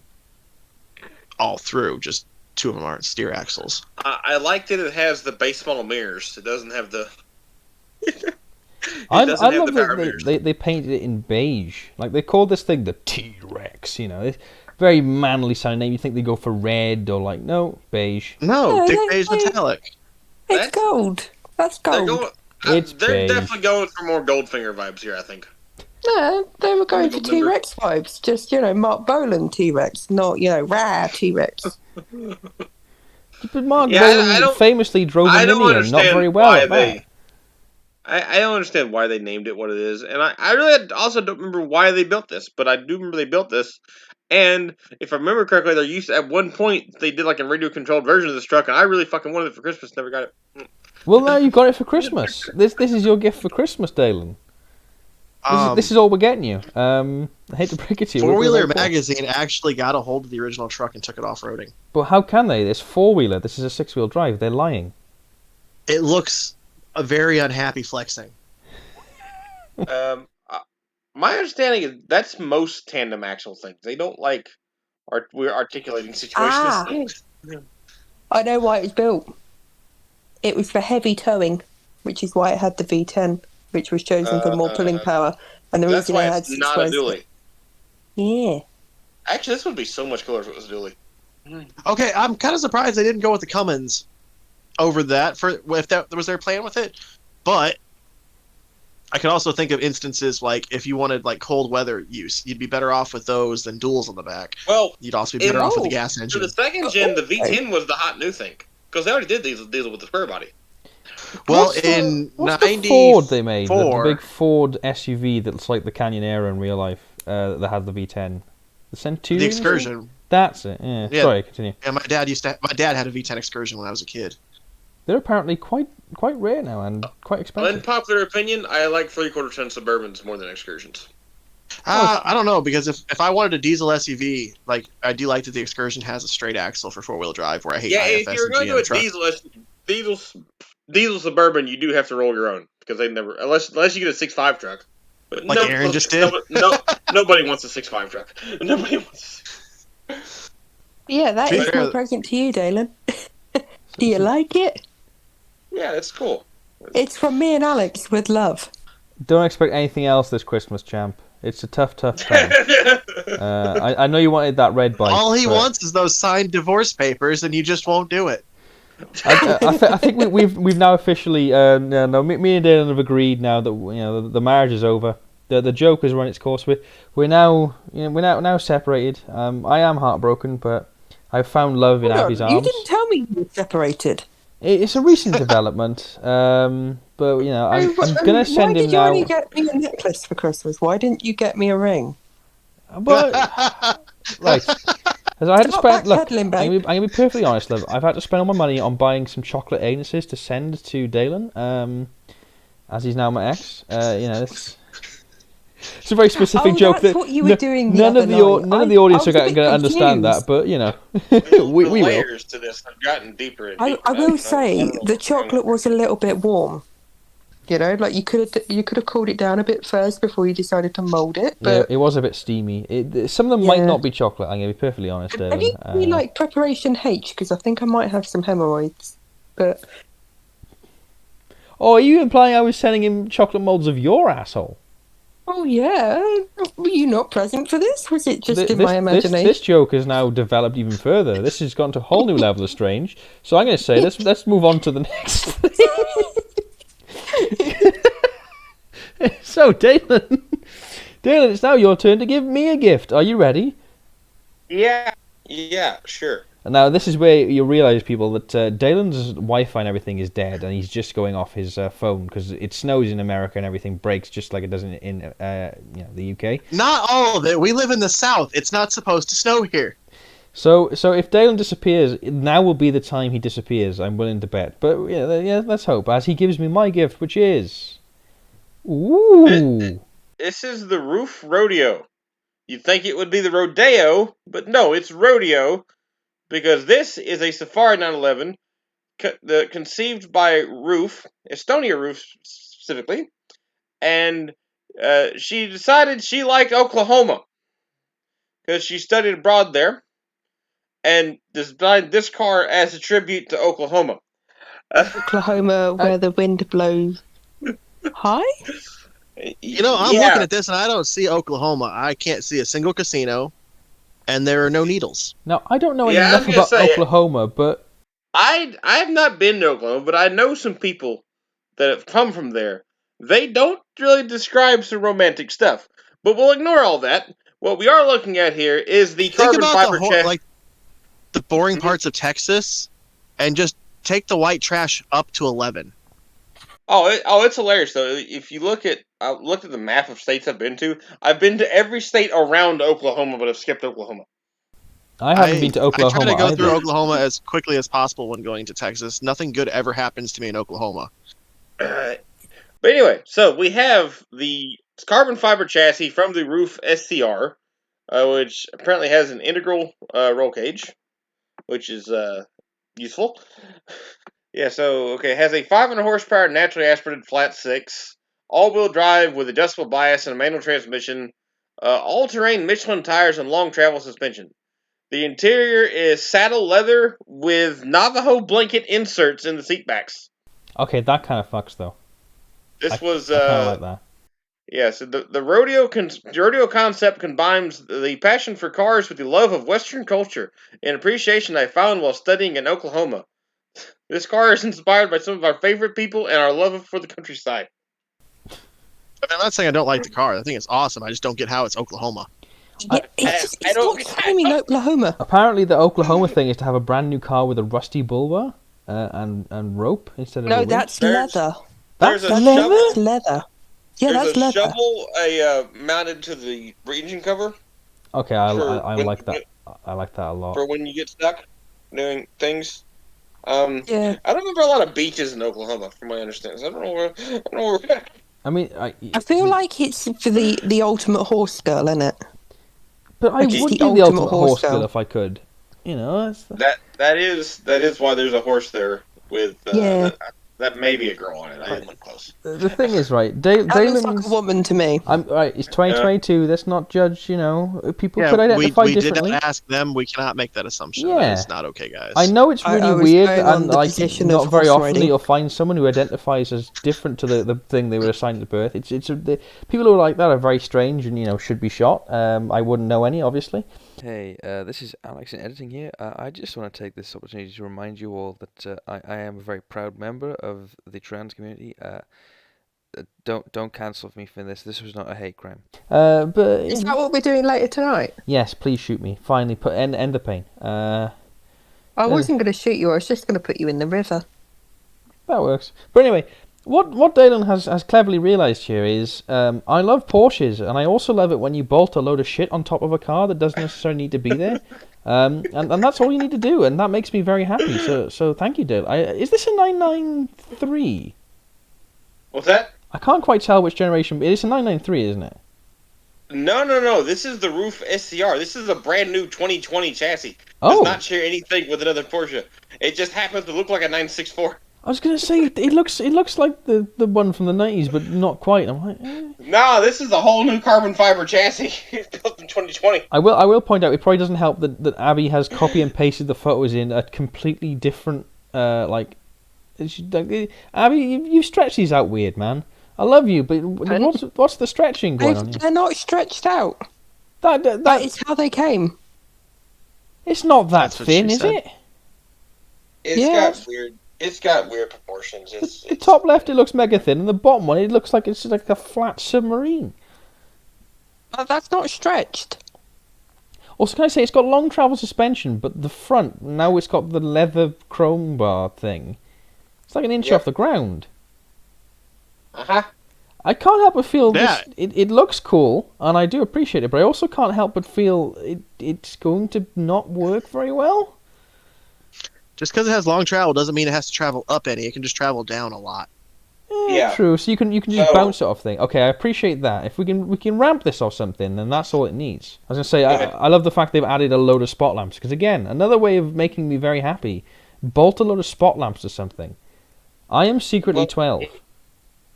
all through, just two of them aren't steer axles. I like that it has the base model mirrors. It doesn't have the. I love that they painted it in beige. Like, they called this thing the T-Rex, you know. It's very manly sounding name. You think they go for red or like, no, beige. No, Dick Beige Metallic. It's gold. That's gold. They're beige. definitely going for more Goldfinger vibes here, I think. No, they were going for T-Rex vibes. Just, Mark Bolan T-Rex, not, rare T-Rex. But Mark Bolan famously drove a Mini and not very well at that. I don't understand why they named it what it is, and I really also don't remember why they built this, but I do remember they built this. And if I remember correctly, they used to, at one point they did like a radio controlled version of this truck, and I really fucking wanted it for Christmas. Never got it. Well, now you got it for Christmas. This is your gift for Christmas, Dalen. This is all we're getting you. I hate to break it to you. Four-Wheeler Magazine actually got a hold of the original truck and took it off-roading. But how can they? It's 4-wheeler. This is a 6-wheel drive. They're lying. It looks a very unhappy flexing. My understanding is that's most tandem axle things. They don't like we're articulating situations. I know why it was built. It was for heavy towing, which is why it had the V10, which was chosen for more pulling power. And the reason it had it's not a dually. Yeah. Actually, this would be so much cooler if it was a dually. Okay, I'm kind of surprised they didn't go with the Cummins over that if that was their plan with it. But I could also think of instances like if you wanted like cold weather use, you'd be better off with those than duals on the back. Well, you'd also be better off with the gas engine. For the second gen, the V10 was the hot new thing because they already did diesel with the square body. Well, in '94, the Ford they made the big Ford SUV that's like the Canyonera in real life that had the V10, the Centurion. The Excursion. That's it. Yeah. Sorry, continue. Yeah, my dad had a V10 Excursion when I was a kid. They're apparently quite rare now and quite expensive. Unpopular opinion: I like 3/4 ton Suburbans more than Excursions. I don't know, because if I wanted a diesel SUV, like I do like that the Excursion has a straight axle for 4-wheel drive, where I hate IFS if you're going to do a diesel Suburban, you do have to roll your own because they never unless you get a 6.5 truck. But like Aaron just did. Nobody wants a 6.5 truck. Nobody wants. Yeah, that is my present to you, Dalen. Do you like it? Yeah, that's cool. It's from me and Alex with love. Don't expect anything else this Christmas, champ. It's a tough time. I know you wanted that red bike. All he wants is those signed divorce papers, and you just won't do it. I think we've now officially me and Dalen have agreed now that the marriage is over. The joke has run its course. We're now separated. I am heartbroken, but I've found love in Abby's arms. You didn't tell me you were separated. It's a recent development, but I'm gonna send him now. Why did you only get me a necklace for Christmas? Why didn't you get me a ring? But right, as I had to spend. Look, I'm gonna be perfectly honest, love. I've had to spend all my money on buying some chocolate anuses to send to Dalen, as he's now my ex. It's a very specific joke. That's what you were doing. None of the audience are going to understand that, but we will. Layers to this have gotten deeper and deeper. I will say the chocolate was a little bit warm. You know, like you could have cooled it down a bit first before you decided to mold it. But yeah, it was a bit steamy. Some of them might not be chocolate. I'm gonna be perfectly honest, Have you Dylan. given me like preparation H? Because I think I might have some hemorrhoids. But Oh, are you implying I was sending him chocolate molds of your asshole? oh yeah, were you not present for this? Was it just in my imagination? This joke has now developed even further. This has gone to a whole new level of strange. So I'm going to say let's move on to the next thing. So Dalen, it's now your turn to give me a gift. Are you ready? Yeah, sure. And now this is where you realise, people, that Dalen's Wi-Fi and everything is dead, and he's just going off his phone because it snows in America and everything breaks just like it does in the UK. Not all of it. We live in the South. It's not supposed to snow here. So if Dalen disappears, now will be the time he disappears. I'm willing to bet. But yeah, let's hope. As he gives me my gift, which is, ooh, This is the Roof Rodeo. You'd think it would be the Rodeo, but no, it's Rodeo. Because this is a Safari 911 conceived by Roof, Estonia Roof specifically, and she decided she liked Oklahoma because she studied abroad there and designed this car as a tribute to Oklahoma. Oklahoma, where the wind blows high? You know, I'm looking at this and I don't see Oklahoma. I can't see a single casino, and there are no needles. Now I don't know enough about Oklahoma, but I have not been to Oklahoma, but I know some people that have come from there. They don't really describe some romantic stuff, but we'll ignore all that. What we are looking at here is the carbon fiber like the boring parts of Texas, and just take the white trash up to 11. It's hilarious though. If you look at the map of states I've been to every state around Oklahoma, but I've skipped Oklahoma. I haven't been to Oklahoma. I try to go either. through Oklahoma as quickly as possible when going to Texas. Nothing good ever happens to me in Oklahoma. But anyway, so we have the carbon fiber chassis from the Roof SCR, which apparently has an integral roll cage, which is useful. Yeah, so it has a 500 horsepower naturally aspirated flat six, all-wheel drive with adjustable bias and a manual transmission, all-terrain Michelin tires and long travel suspension. The interior is saddle leather with Navajo blanket inserts in the seat backs. Okay, that kind of fucks though. I kind of like that. Yeah, so the rodeo concept combines the passion for cars with the love of Western culture and appreciation I found while studying in Oklahoma. This car is inspired by some of our favorite people and our love for the countryside. I'm not saying I don't like the car. I think it's awesome. I just don't get how it's Oklahoma. Yeah, it's not screaming Oklahoma. Apparently, the Oklahoma thing is to have a brand new car with a rusty bull bar and rope instead of. No, that's leather. There's a leather. Yeah, that's leather. There's a shovel mounted to the engine cover. Okay, I like that. I like that a lot. For when you get stuck doing things. Yeah. I don't remember a lot of beaches in Oklahoma, from my understanding. I don't know where. I mean, I feel like it's for the ultimate horse girl, isn't it? But I would be the ultimate horse girl if I could. You know, that is why there's a horse there with that may be a girl on it. I didn't look close. The thing is, right, Dalen's like a woman to me. Right, it's 2022. Let's not judge. You know, people could identify differently. We did ask them. We cannot make that assumption. Yeah. That is not okay, guys. I know it's really weird, and like not very often you'll find someone who identifies as different to the thing they were assigned at birth. People who are like that are very strange, and should be shot. I wouldn't know any, obviously. Hey, this is Alex in editing here. I just want to take this opportunity to remind you all that I am a very proud member of the trans community. Don't cancel me for this. This was not a hate crime. But is that what we're doing later tonight? Yes, please shoot me. Finally, end the pain. I wasn't going to shoot you. I was just going to put you in the river. That works. But anyway. What Dalen has cleverly realised here is I love Porsches, and I also love it when you bolt a load of shit on top of a car that doesn't necessarily need to be there, and that's all you need to do, and that makes me very happy. So thank you, Dale. Is this a 993? What's that? I can't quite tell which generation. It's a 993, isn't it? No. This is the Roof SCR. This is a brand new 2020 chassis. Oh. Does not share anything with another Porsche. It just happens to look like a 964. I was gonna say it looks like the one from the 90s, but not quite. I'm like, Nah, this is a whole new carbon fiber chassis built in 2020. I will point out it probably doesn't help that Abby has copy and pasted the photos in a completely different Abby, you stretch these out weird, man. I love you, but what's the stretching going on here? They're not stretched out. That is how they came. It's not that That's what thin, she is said. it? It's got weird proportions. The top left it looks mega thin, and the bottom one it looks like it's like a flat submarine. That's not stretched. Also, can I say it's got long travel suspension, but the front now it's got the leather chrome bar thing. It's like an inch off the ground. I can't help but feel this. It looks cool, and I do appreciate it, but I also can't help but feel it's going to not work very well. Just because it has long travel doesn't mean it has to travel up any. It can just travel down a lot. True. So you can just bounce it off thing. Okay, I appreciate that. If we can ramp this off something, then that's all it needs. I was gonna say I love the fact they've added a load of spot lamps because again, another way of making me very happy. Bolt a load of spot lamps to something. I am secretly 12.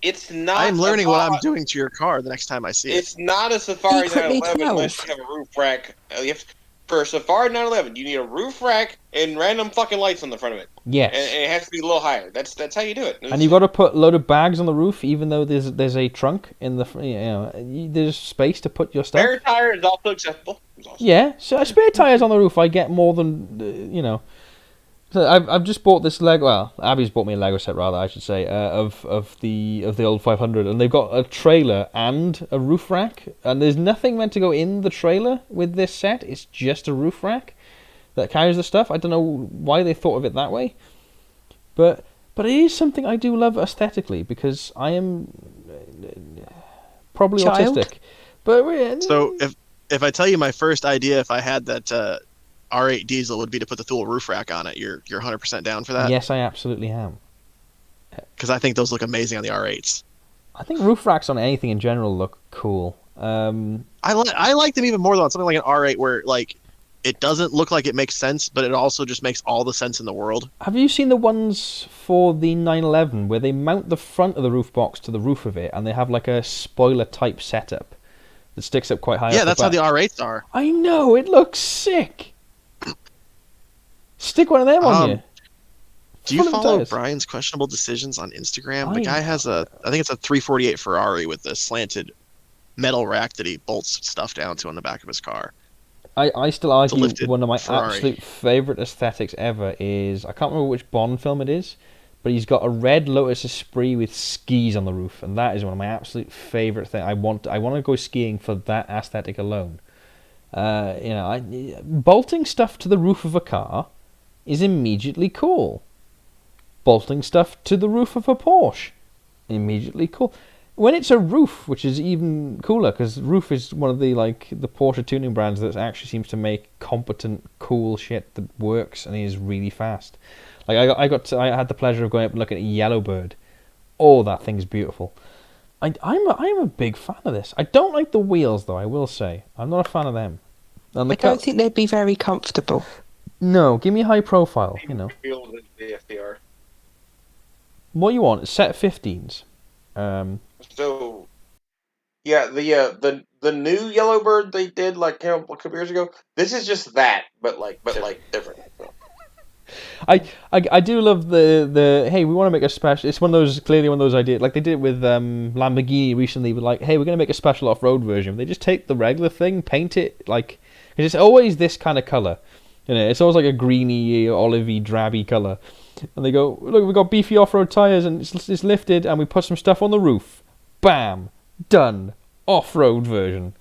It's not. I'm learning what I'm doing to your car the next time I see it. It's not a Safari Secretly 911 unless 12. you have a roof rack. For a Safari 911, you need a roof rack and random fucking lights on the front of it. Yes. And it has to be a little higher. That's how you do it. And you've got to put a load of bags on the roof, even though there's a trunk in the there's space to put your stuff. Spare tire is also acceptable. Yeah, so spare tires on the roof. I get more than So I've just bought this Lego. Well, Abby's bought me a Lego set, rather I should say, of the old 500, and they've got a trailer and a roof rack, and there's nothing meant to go in the trailer with this set. It's just a roof rack that carries the stuff. I don't know why they thought of it that way, but it is something I do love aesthetically because I am probably autistic. But so if I tell you my first idea, if I had that. R8 diesel would be to put the Thule roof rack on it. You're 100% down for that? Yes, I absolutely am. Because I think those look amazing on the R8s. I think roof racks on anything in general look cool. I like them even more though on something like an R8 where like it doesn't look like it makes sense, but it also just makes all the sense in the world. Have you seen the ones for the 911 where they mount the front of the roof box to the roof of it and they have like a spoiler type setup that sticks up quite high? Yeah, that's how the R8s are. I know, it looks sick. Stick one of them on you. Do you follow Brian's questionable decisions on Instagram? The guy has I think it's a 348 Ferrari with a slanted metal rack that he bolts stuff down to on the back of his car. I still argue one of my Ferrari. absolute favourite aesthetics ever is, I can't remember which Bond film it is, but he's got a red Lotus Esprit with skis on the roof, and that is one of my absolute favourite things. I want to go skiing for that aesthetic alone. Bolting stuff to the roof of a car is immediately cool. Bolting stuff to the roof of a Porsche, immediately cool. When it's a roof, which is even cooler, because roof is one of the Porsche tuning brands that actually seems to make competent, cool shit that works and is really fast. Like I had the pleasure of going up and looking at Yellowbird. Oh, that thing's beautiful. I'm a big fan of this. I don't like the wheels though. I will say I'm not a fan of them. And I don't think they'd be very comfortable. No, give me high profile. What you want? Set 15s. So, yeah, the new Yellowbird they did a couple years ago. This is just that, but different. I do love the hey, we want to make a special. It's clearly one of those ideas like they did with Lamborghini recently. With hey, we're gonna make a special off-road version. They just take the regular thing, paint it it's always this kind of color. It's always like a greeny, olivey, drabby colour. And they go, look, we've got beefy off-road tyres and it's lifted and we put some stuff on the roof. Bam! Done. Off-road version.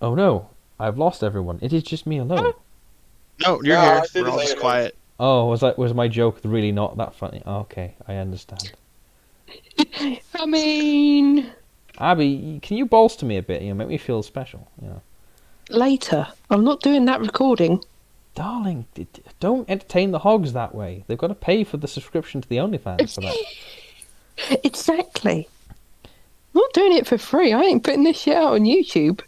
Oh no, I've lost everyone. It is just me alone. No, you're here. We're all just quiet. Oh, was my joke really not that funny? Okay, I understand. I mean... Abby, can you bolster me a bit? Make me feel special. Later. I'm not doing that recording. Darling, don't entertain the hogs that way. They've got to pay for the subscription to the OnlyFans for that. Exactly. I'm not doing it for free. I ain't putting this shit out on YouTube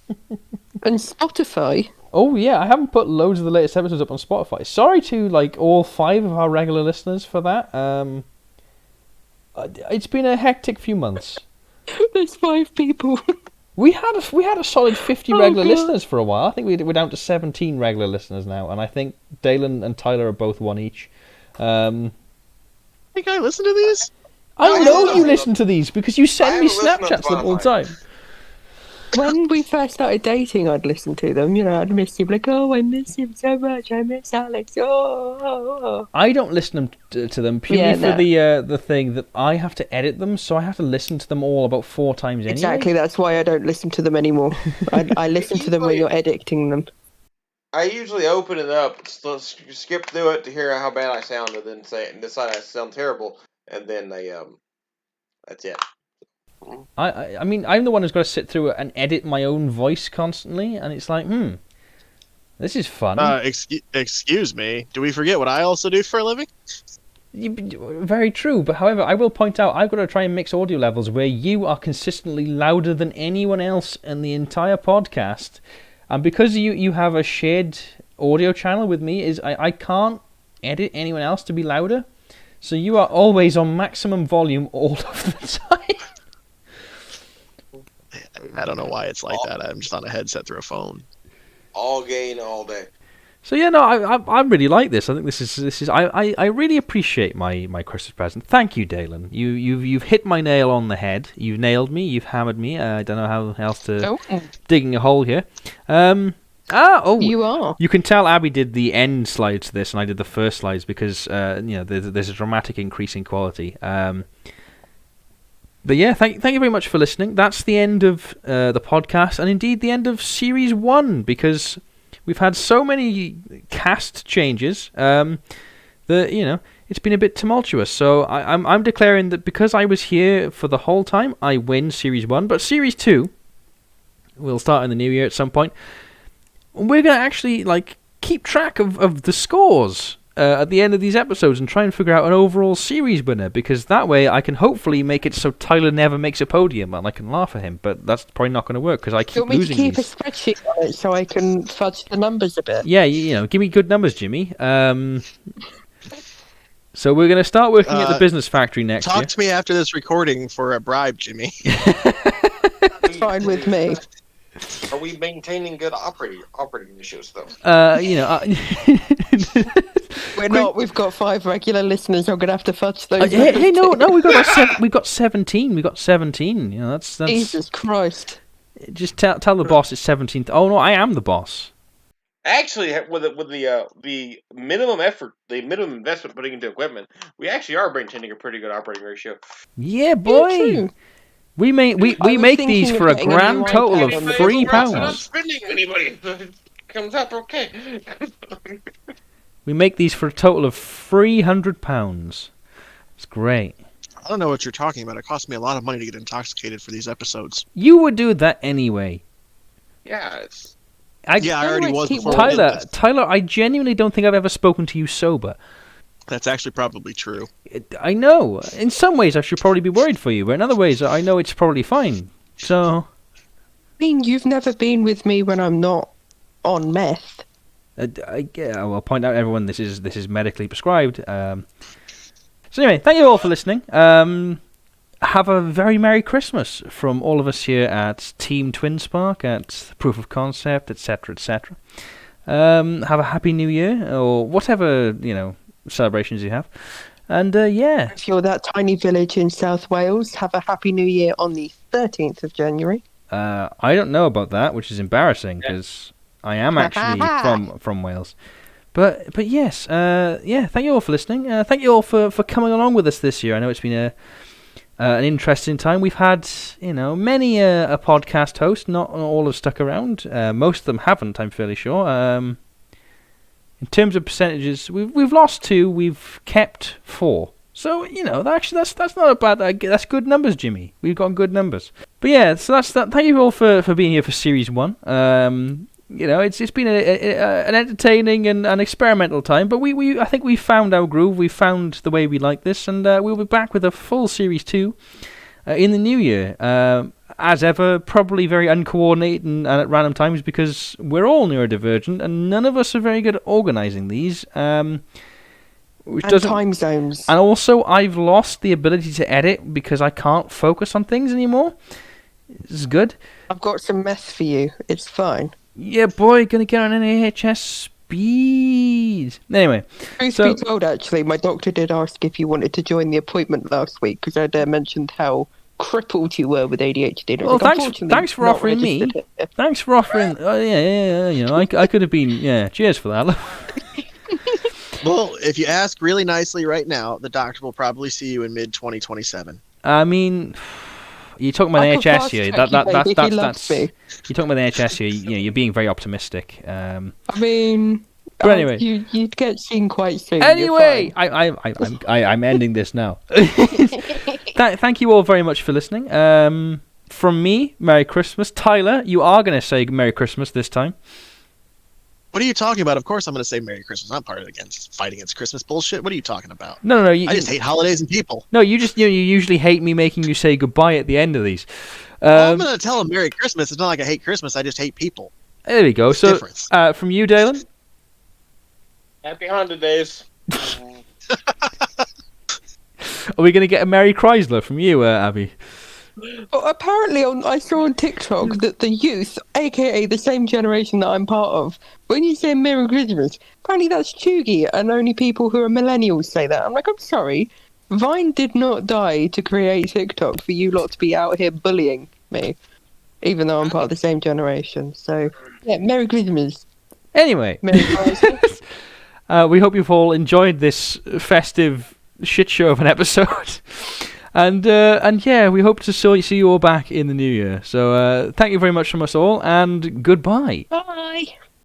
and Spotify. Oh yeah, I haven't put loads of the latest episodes up on Spotify. Sorry to like all 5 of our regular listeners for that. It's been a hectic few months. There's 5 people. We had a solid 50 Oh, regular God. listeners for a while. I think we're down to 17 regular listeners now, and I think Dalen and Tyler are both 1 each. I think I listen to these. I I know haven't you listened listen to these because you send me haven't listened on Snapchats of them all the time. When we first started dating, I'd listen to them. You know, I'd miss him. Like, oh, I miss him so much. I miss Alex. Oh. I don't listen to them purely Yeah, for no. the thing that I have to edit them, so I have to listen to them all about 4 times anyway. Exactly. That's why I don't listen to them anymore. I listen to them when you're editing them. I usually open it up, skip through it to hear how bad I sound, and then decide I sound terrible, and then that's it. I mean, I'm the one who's got to sit through it and edit my own voice constantly, and it's like, this is fun. Excuse me. Do we forget what I also do for a living? Very true, but however, I will point out, I've got to try and mix audio levels where you are consistently louder than anyone else in the entire podcast, and because you have a shared audio channel with me, I can't edit anyone else to be louder, so you are always on maximum volume all of the time. I don't know why it's like that. I'm just on a headset through a phone. All gain all day. So yeah, no, I really like this. I think this is I really appreciate my Christmas present. Thank you, Dalen. You've hit my nail on the head. You've nailed me. You've hammered me. I don't know how else to digging a hole here. You are. You can tell Abby did the end slides to this, and I did the first slides because there's a dramatic increase in quality. But yeah, thank you very much for listening. That's the end of the podcast, and indeed the end of Series 1, because we've had so many cast changes that it's been a bit tumultuous. So I'm declaring that because I was here for the whole time, I win Series 1. But Series 2 will start in the new year at some point. We're going to actually keep track of the scores at the end of these episodes and try and figure out an overall series winner, because that way I can hopefully make it so Tyler never makes a podium and I can laugh at him, but that's probably not going to work because I keep losing keep these. a spreadsheet on it so I can fudge the numbers a bit. Yeah, give me good numbers, Jimmy. So we're going to start working at the business factory next year. Talk to me after this recording for a bribe, Jimmy. That's fine with me. Are we maintaining good operating ratios though? We're not. We've got 5 regular listeners. I'm gonna have to fudge those. Hey, no, we got 17. We got 17. That's Jesus Christ. Just tell the boss it's 17th. Oh no, I am the boss. Actually, with the minimum effort, the minimum investment putting into equipment, we actually are maintaining a pretty good operating ratio. Yeah, boy. Yeah, We make these for a grand total of £3. I'm not spending any money. It comes out okay. We make these for a total of £300. It's great. I don't know what you're talking about. It cost me a lot of money to get intoxicated for these episodes. You would do that anyway. Yeah, I already was before. Tyler, I genuinely don't think I've ever spoken to you sober. That's actually probably true. I know. In some ways, I should probably be worried for you, but in other ways, I know it's probably fine. So, I mean, you've never been with me when I'm not on meth. I'll point out, everyone, this is medically prescribed. So anyway, thank you all for listening. Have a very Merry Christmas from all of us here at Team TwinSpark, at Proof of Concept, etc., etc. Have a Happy New Year, or whatever, celebrations you have. And yeah. If you're that tiny village in South Wales, have a Happy New Year on the 13th of January. I don't know about that, which is embarrassing because I am actually from Wales. But yes, thank you all for listening. Thank you all for coming along with us this year. I know it's been an interesting time. We've had many a podcast host. Not all have stuck around. Most of them haven't, I'm fairly sure. In terms of percentages, we've lost 2, we've kept 4. So actually that's not a bad. That's good numbers, Jimmy. We've got good numbers. But yeah, so that's that. Thank you all for being here for Series 1. It's been an entertaining and an experimental time, but I think we found our groove. We found the way we like this, and we'll be back with a full Series 2 in the new year. As ever, probably very uncoordinated and at random times because we're all neurodivergent and none of us are very good at organising these. Which and time zones. And also, I've lost the ability to edit because I can't focus on things anymore. This is good. I've got some mess for you. It's fine. Yeah, boy, gonna get on NHS speed. Anyway. Truth be told, actually, my doctor did ask if you wanted to join the appointment last week because I'd mentioned how crippled you were with ADHD. Well, thanks for offering me. Thanks for offering. Oh, yeah. You know, I could have been. Yeah, cheers for that. Well, if you ask really nicely right now, the doctor will probably see you in mid-2027. I mean, you're talking about the NHS here. That's you're talking about the NHS here. You know, you're being very optimistic. I mean, but anyway, you'd get seen quite soon. Anyway, I'm ending this now. Thank you all very much for listening. From me, Merry Christmas. Tyler, you are going to say Merry Christmas this time. What are you talking about? Of course I'm going to say Merry Christmas. I'm part of fight against Christmas bullshit. What are you talking about? No. I just hate holidays and people. No, you usually hate me making you say goodbye at the end of these. I'm going to tell them Merry Christmas. It's not like I hate Christmas. I just hate people. There we go. It's difference. From you, Dalen? Happy Honda Days. Are we going to get a Merry Chrysler from you, Abby? Well, apparently, I saw on TikTok that the youth, aka the same generation that I'm part of, when you say Merry Christmas, apparently that's chuggy, and only people who are millennials say that. I'm like, I'm sorry, Vine did not die to create TikTok for you lot to be out here bullying me, even though I'm part of the same generation. So, yeah, Merry Christmas. Anyway, Merry Christmas. We hope you've all enjoyed this festive shit show of an episode. And yeah, we hope to see you all back in the new year. So thank you very much from us all, and goodbye. Bye.